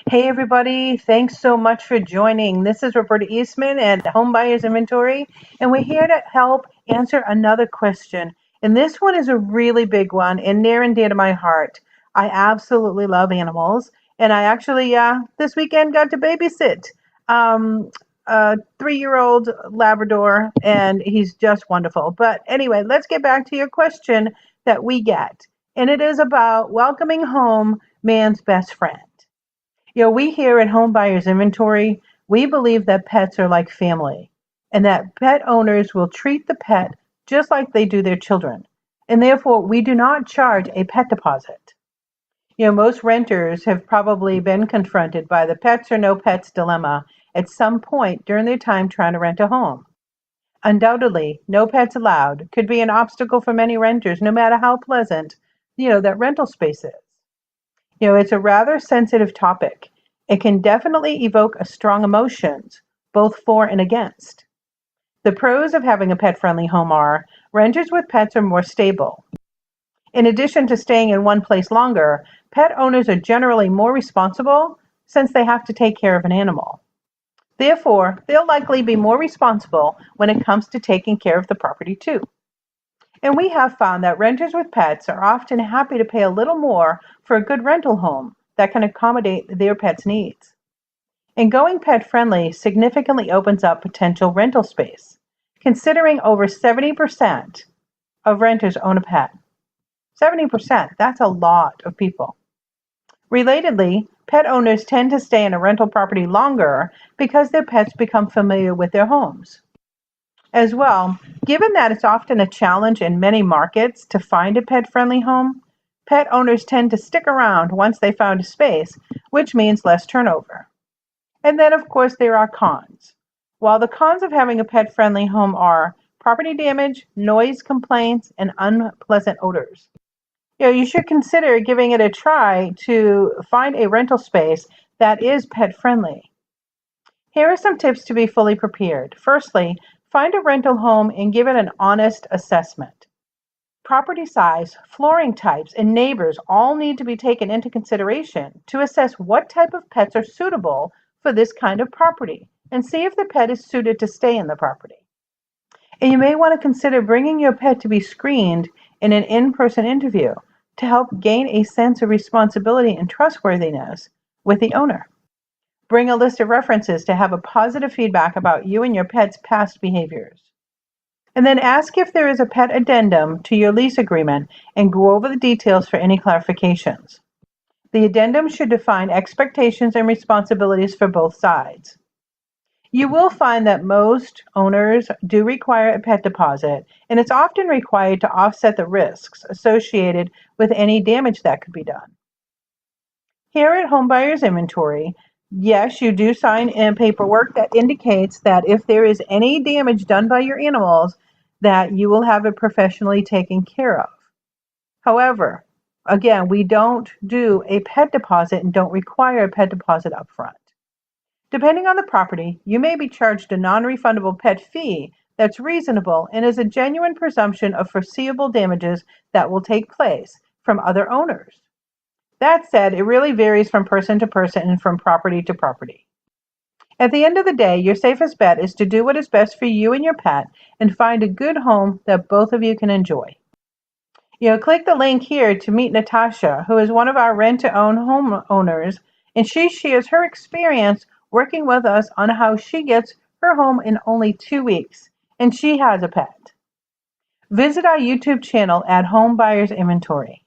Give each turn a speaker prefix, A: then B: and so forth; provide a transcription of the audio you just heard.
A: Hey everybody, thanks so much for joining. This is Roberta Eastman at Home Buyers Inventory, and we're here to help answer another question. And this one is a really big one and near and dear to my heart. I absolutely love animals, and I actually this weekend got to babysit um, a 3-year-old Labrador, and he's just wonderful. But anyway, let's get back to your question that we get, and it is about welcoming home man's best friend. We here at Home Buyers Inventory, we believe that pets are like family and that pet owners will treat the pet just like they do their children. And therefore, we do not charge a pet deposit. Most renters have probably been confronted by the pets or no pets dilemma at some point during their time trying to rent a home. Undoubtedly, no pets allowed could be an obstacle for many renters, no matter how pleasant, that rental space is. It's a rather sensitive topic. It can definitely evoke a strong emotions, both for and against. The pros of having a pet-friendly home are renters with pets are more stable. In addition to staying in one place longer, pet owners are generally more responsible since they have to take care of an animal. Therefore, they'll likely be more responsible when it comes to taking care of the property too. And we have found that renters with pets are often happy to pay a little more for a good rental home that can accommodate their pet's needs. And going pet friendly significantly opens up potential rental space, considering over 70% of renters own a pet. 70%, that's a lot of people. Relatedly, pet owners tend to stay in a rental property longer because their pets become familiar with their homes. As well, given that it's often a challenge in many markets to find a pet-friendly home, pet owners tend to stick around once they found a space, which means less turnover. And then, of course, there are cons. While the cons of having a pet-friendly home are property damage, noise complaints, and unpleasant odors, you should consider giving it a try to find a rental space that is pet-friendly. Here are some tips to be fully prepared. Firstly, find a rental home and give it an honest assessment. Property size, flooring types, and neighbors all need to be taken into consideration to assess what type of pets are suitable for this kind of property and see if the pet is suited to stay in the property. And you may want to consider bringing your pet to be screened in an in-person interview to help gain a sense of responsibility and trustworthiness with the owner. Bring a list of references to have a positive feedback about you and your pet's past behaviors. And then ask if there is a pet addendum to your lease agreement and go over the details for any clarifications. The addendum should define expectations and responsibilities for both sides. You will find that most owners do require a pet deposit, and it's often required to offset the risks associated with any damage that could be done. Here at Home Buyers Inventory, yes, you do sign in paperwork that indicates that if there is any damage done by your animals, that you will have it professionally taken care of. However, again, we don't do a pet deposit and don't require a pet deposit up front. Depending on the property, you may be charged a non-refundable pet fee that's reasonable and is a genuine presumption of foreseeable damages that will take place from other owners. That said, it really varies from person to person and from property to property. At the end of the day, your safest bet is to do what is best for you and your pet and find a good home that both of you can enjoy. Click the link here to meet Natasha, who is one of our rent-to-own homeowners, and she shares her experience working with us on how she gets her home in only 2 weeks, and she has a pet. Visit our YouTube channel at Home Buyers Inventory.